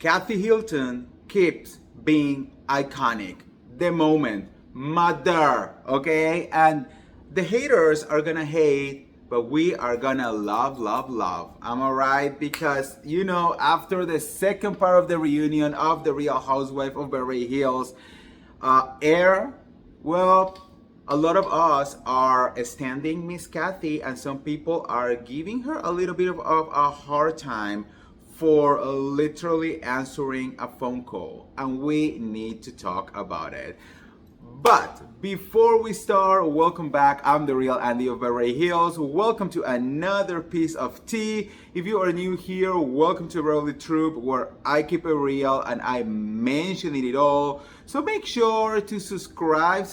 Kathy Hilton keeps being iconic. The moment, mother, okay? And the haters are gonna hate, but we are gonna love, love, love. Am I right? Because, after the second part of the reunion of The Real Housewife of Beverly Hills air, well, a lot of us are standing Miss Kathy, and some people are giving her a little bit of a hard time for literally answering a phone call, and we need to talk about it. But before we start, welcome back. I'm the real Andy of Beverly Hills. Welcome to another piece of tea. If you are new here, welcome to Beverly Troop, where I keep it real and I mention it all. So make sure to subscribe,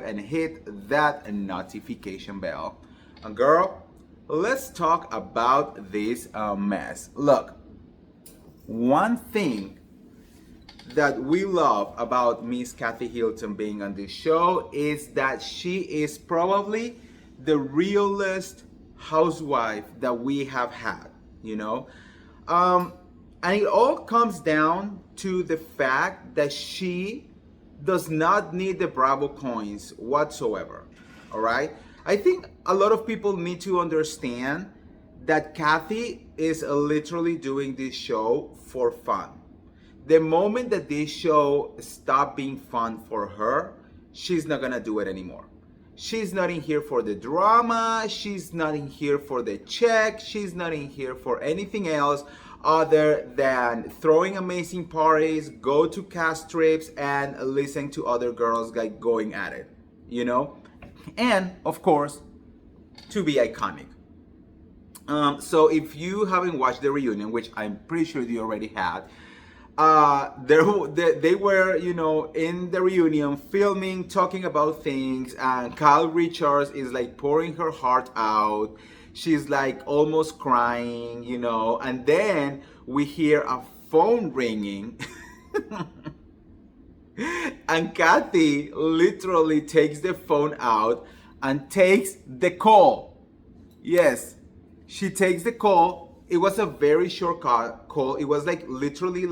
and hit that notification bell. And girl, let's talk about this mess. Look, one thing that we love about Miss Kathy Hilton being on this show is that she is probably the realest housewife that we have had, and it all comes down to the fact that she does not need the Bravo coins whatsoever. All right, I think a lot of people need to understand that Kathy is literally doing this show for fun. The moment that this show stops being fun for her, she's not gonna do it anymore. She's not in here for the drama, she's not in here for the check, she's not in here for anything else other than throwing amazing parties, go to cast trips, and listen to other girls like going at it, And of course, to be iconic. So if you haven't watched the reunion, which I'm pretty sure you already had, they were, in the reunion filming, talking about things, and Kyle Richards is like pouring her heart out. She's like almost crying, and then we hear a phone ringing. And Kathy literally takes the phone out and takes the call. Yes, she takes the call. It was a very short call. It was like literally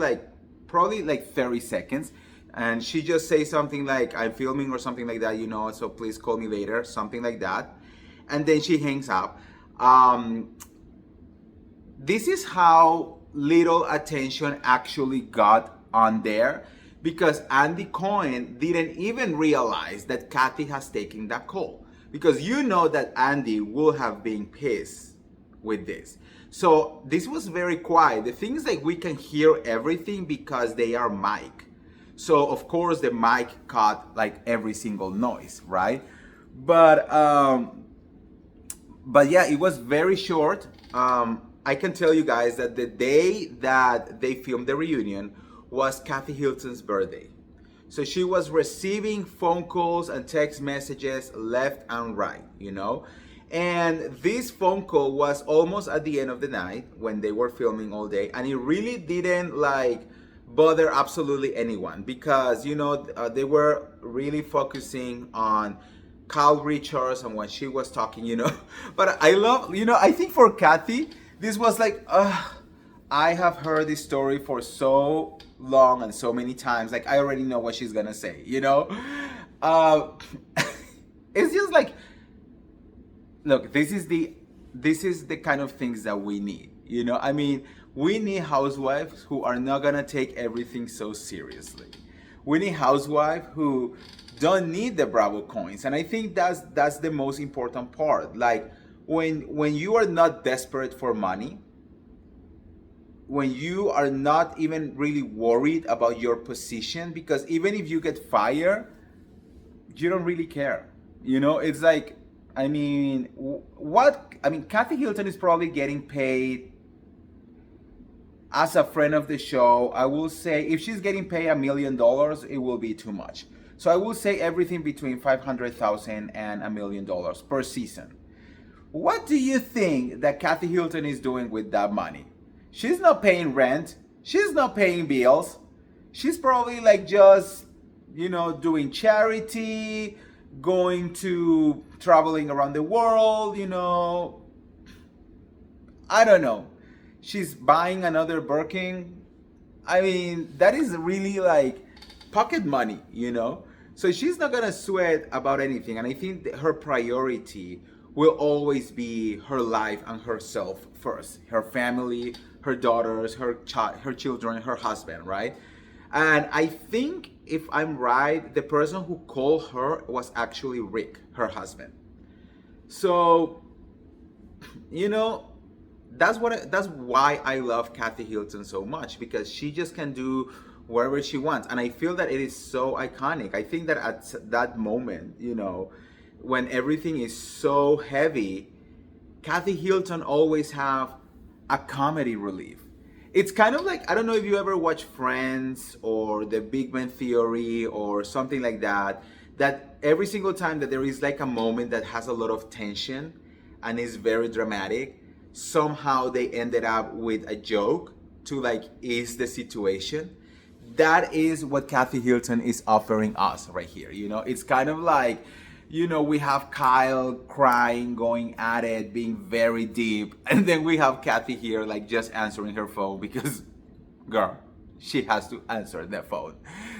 probably 30 seconds. And she just says something like, I'm filming or something like that, so please call me later, something like that. And then she hangs up. This is how little attention actually got on there, because Andy Cohen didn't even realize that Kathy has taken that call, because that Andy will have been pissed with this. So this was very quiet. The thing is, we can hear everything because they are mic. So of course the mic caught every single noise, right? But yeah, it was very short. I can tell you guys that the day that they filmed the reunion was Kathy Hilton's birthday. So she was receiving phone calls and text messages left and right, And this phone call was almost at the end of the night when they were filming all day. And it really didn't bother absolutely anyone, because, they were really focusing on Kyle Richards and when she was talking, But I love, I think for Kathy, this was I have heard this story for so long and so many times. I already know what she's gonna say, It's just look, this is the kind of things that we need, we need housewives who are not gonna take everything so seriously. We need housewives who don't need the Bravo coins, and I think that's the most important part. When you are not desperate for money, when you are not even really worried about your position, because even if you get fired, you don't really care. It's Kathy Hilton is probably getting paid as a friend of the show. I will say if she's getting paid $1 million, it will be too much. So I will say everything between $500,000 and $1 million per season. What do you think that Kathy Hilton is doing with that money? She's not paying rent. She's not paying bills. She's probably just, doing charity, traveling around the world, I don't know. She's buying another Birkin. I mean, that is really like pocket money, you know? So she's not gonna sweat about anything. And I think that her priority will always be her life and herself first. Her family, her daughters, her children, her husband, right? And I think if I'm right, the person who called her was actually Rick, her husband. So, you know, that's why I love Kathy Hilton so much, because she just can do whatever she wants, and I feel that it is so iconic. I think that at that moment, you know, when everything is so heavy, Kathy Hilton always have a comedy relief. It's kind of like, I don't know if you ever watch Friends or The Big Bang Theory or something like that, that every single time that there is like a moment that has a lot of tension and is very dramatic, somehow they ended up with a joke to like ease the situation. That is what Kathy Hilton is offering us right here. You know, it's kind of like, you know, we have Kyle crying, going at it, being very deep, and then we have Kathy here like just answering her phone because, girl, she has to answer the phone.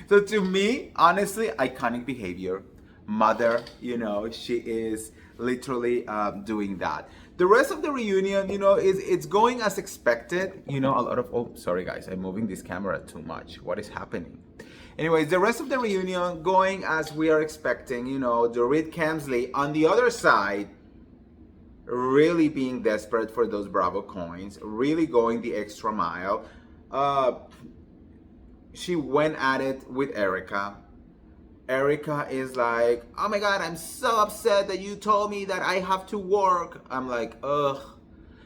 So to me, honestly, iconic behavior. Mother, you know, she is literally doing that. The rest of the reunion, you know, is it's going as expected. You know, a lot of, oh, sorry guys, I'm moving this camera too much. What is happening? Anyways, the rest of the reunion going as we are expecting. You know, Dorit Kemsley on the other side, really being desperate for those Bravo coins, really going the extra mile. She went at it with Erica. Erica is like, oh my God, I'm so upset that you told me that I have to work. I'm like, ugh.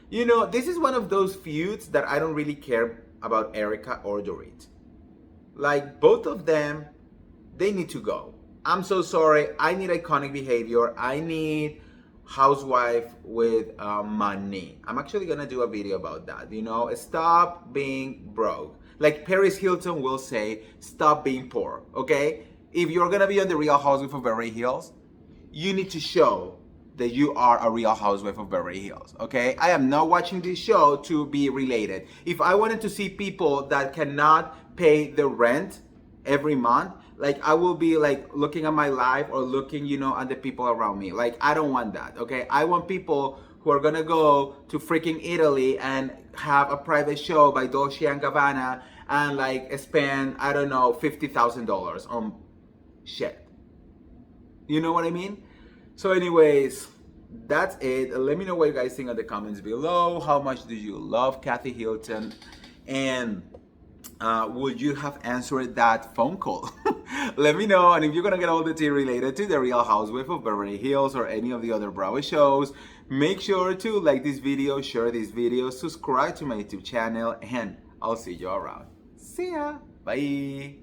You know, this is one of those feuds that I don't really care about Erica or Dorit. Like, both of them, they need to go. I'm so sorry. I need iconic behavior. I need housewife with money. I'm actually gonna do a video about that. You know, stop being broke. Like Paris Hilton will say, stop being poor, okay? If you're gonna be on the Real Housewife of Beverly Hills, you need to show that you are a Real Housewife of Beverly Hills, okay? I am not watching this show to be related. If I wanted to see people that cannot pay the rent every month, like I will be like looking at my life or looking, you know, at the people around me. Like I don't want that, okay? I want people who are gonna go to freaking Italy and have a private show by Dolce & Gabbana and like spend, I don't know, $50,000 on shit. You know what I mean? So anyways, that's it. Let me know what you guys think in the comments below. How much do you love Kathy Hilton? And would you have answered that phone call? Let me know. And if you're gonna get all the tea related to the Real Housewife of Beverly Hills or any of the other Bravo shows, make sure to like this video, share this video, subscribe to my YouTube channel, and I'll see you around. See ya. Bye.